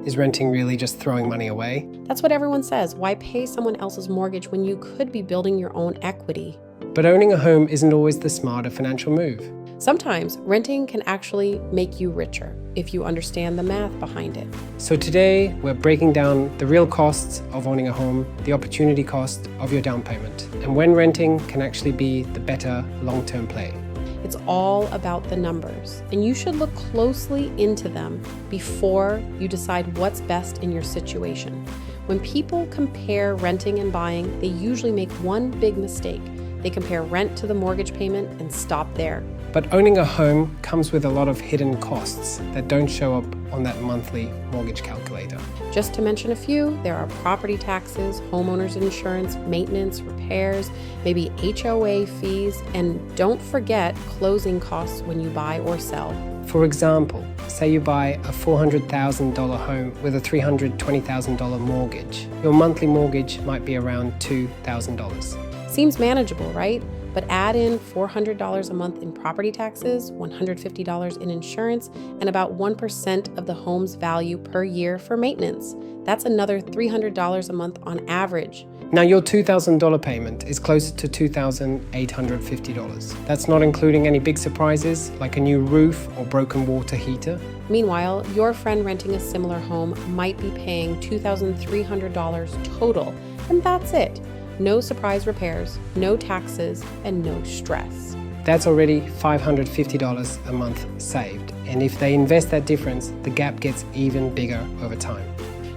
Is renting really just throwing money away? That's what everyone says. Why pay someone else's mortgage when you could be building your own equity? But owning a home isn't always the smarter financial move. Sometimes renting can actually make you richer if you understand the math behind it. So today, we're breaking down the real costs of owning a home, the opportunity cost of your down payment, and when renting can actually be the better long-term play. It's all about the numbers, and you should look closely into them before you decide what's best in your situation. When people compare renting and buying, they usually make one big mistake. They compare rent to the mortgage payment and stop there. But owning a home comes with a lot of hidden costs that don't show up on that monthly mortgage calculator. Just to mention a few, there are property taxes, homeowners insurance, maintenance, repairs, maybe HOA fees, and don't forget closing costs when you buy or sell. For example, say you buy a $400,000 home with a $320,000 mortgage. Your monthly mortgage might be around $2,000. Seems manageable, right? But add in $400 a month in property taxes, $150 in insurance, and about 1% of the home's value per year for maintenance. That's another $300 a month on average. Now your $2,000 payment is closer to $2,850. That's not including any big surprises like a new roof or broken water heater. Meanwhile, your friend renting a similar home might be paying $2,300 total, and that's it. No surprise repairs, no taxes, and no stress. That's already $550 a month saved. And if they invest that difference, the gap gets even bigger over time.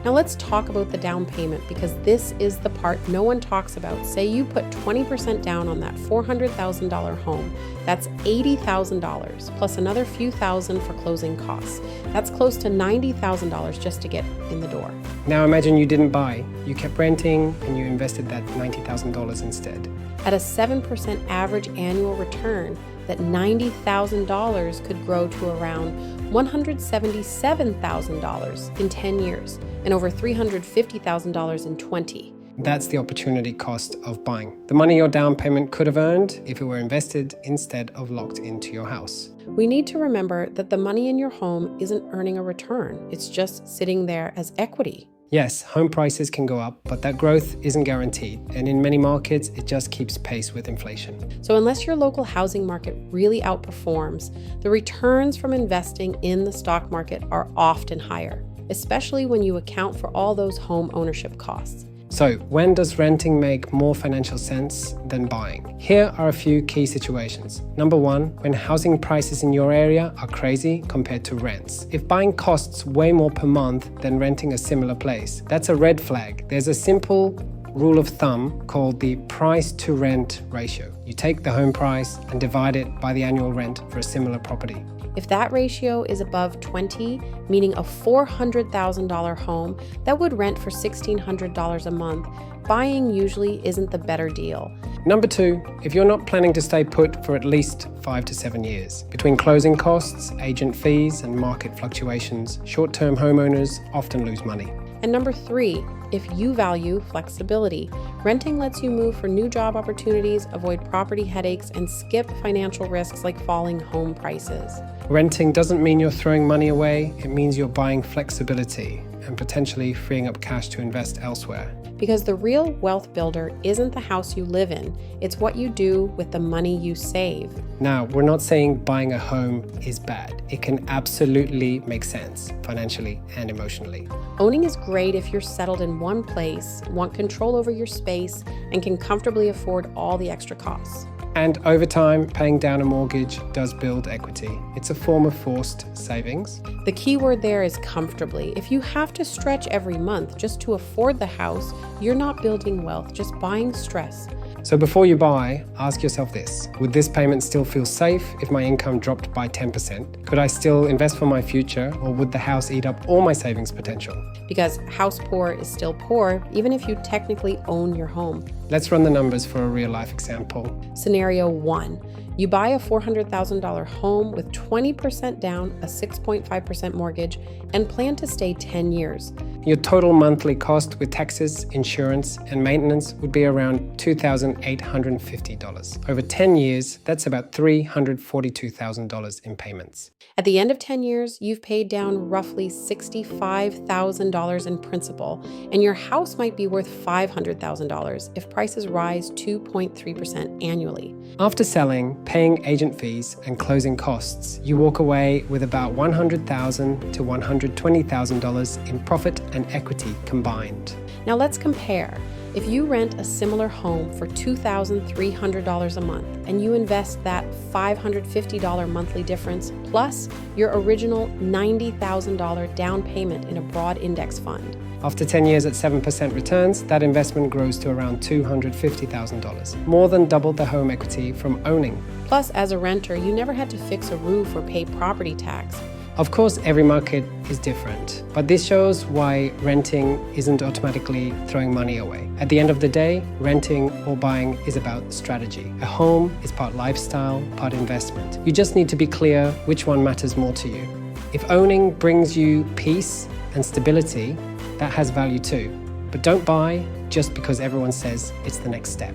Now let's talk about the down payment, because this is the part no one talks about. Say you put 20% down on that $400,000 home. That's $80,000 plus another few thousand for closing costs. That's close to $90,000 just to get in the door. Now imagine you didn't buy, you kept renting, and you invested that $90,000 instead. At a 7% average annual return, that $90,000 could grow to around $177,000 in 10 years and over $350,000 in 20. That's the opportunity cost of buying. The money your down payment could have earned if it were invested instead of locked into your house. We need to remember that the money in your home isn't earning a return. It's just sitting there as equity. Yes, home prices can go up, but that growth isn't guaranteed. And in many markets, it just keeps pace with inflation. So unless your local housing market really outperforms, the returns from investing in the stock market are often higher, especially when you account for all those home ownership costs. So when does renting make more financial sense than buying? Here are a few key situations. Number one, when housing prices in your area are crazy compared to rents. If buying costs way more per month than renting a similar place, that's a red flag. There's a simple rule of thumb called the price to rent ratio. You take the home price and divide it by the annual rent for a similar property. If that ratio is above 20, meaning a $400,000 home that would rent for $1,600 a month, buying usually isn't the better deal. Number two, if you're not planning to stay put for at least 5 to 7 years. Between closing costs, agent fees, and market fluctuations, short-term homeowners often lose money. And number three, if you value flexibility, renting lets you move for new job opportunities, avoid property headaches, and skip financial risks like falling home prices. Renting doesn't mean you're throwing money away, it means you're buying flexibility and potentially freeing up cash to invest elsewhere. Because the real wealth builder isn't the house you live in, it's what you do with the money you save. Now, we're not saying buying a home is bad. It can absolutely make sense financially and emotionally. Owning is great if you're settled in one place, want control over your space, and can comfortably afford all the extra costs. And over time, paying down a mortgage does build equity. It's a form of forced savings. The key word there is comfortably. If you have to stretch every month just to afford the house, you're not building wealth, just buying stress. So before you buy, ask yourself this: would this payment still feel safe if my income dropped by 10%? Could I still invest for my future, or would the house eat up all my savings potential? Because house poor is still poor, even if you technically own your home. Let's run the numbers for a real-life example. Scenario 1. You buy a $400,000 home with 20% down, a 6.5% mortgage, and plan to stay 10 years. your total monthly cost with taxes, insurance, and maintenance would be around $2,850. Over 10 years, that's about $342,000 in payments. At the end of 10 years, you've paid down roughly $65,000 in principal, and your house might be worth $500,000 if prices rise 2.3% annually. After selling, paying agent fees, and closing costs, you walk away with about $100,000 to $120,000 in profit and equity combined. Now let's compare. If you rent a similar home for $2,300 a month and you invest that $550 monthly difference plus your original $90,000 down payment in a broad index fund. After 10 years at 7% returns, that investment grows to around $250,000, more than double the home equity from owning. Plus, as a renter, you never had to fix a roof or pay property tax. Of course, every market is different, but this shows why renting isn't automatically throwing money away. At the end of the day, renting or buying is about strategy. A home is part lifestyle, part investment. You just need to be clear which one matters more to you. If owning brings you peace and stability, that has value too. But don't buy just because everyone says it's the next step.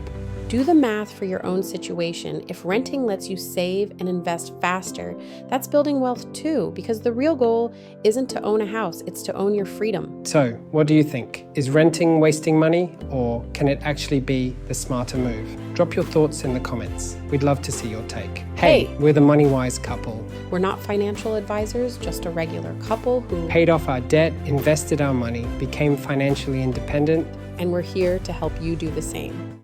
Do the math for your own situation. If renting lets you save and invest faster, that's building wealth too, because the real goal isn't to own a house, it's to own your freedom. So, what do you think? Is renting wasting money, or can it actually be the smarter move? Drop your thoughts in the comments. We'd love to see your take. Hey, we're the money-wise couple. We're not financial advisors, just a regular couple who paid off our debt, invested our money, became financially independent, and we're here to help you do the same.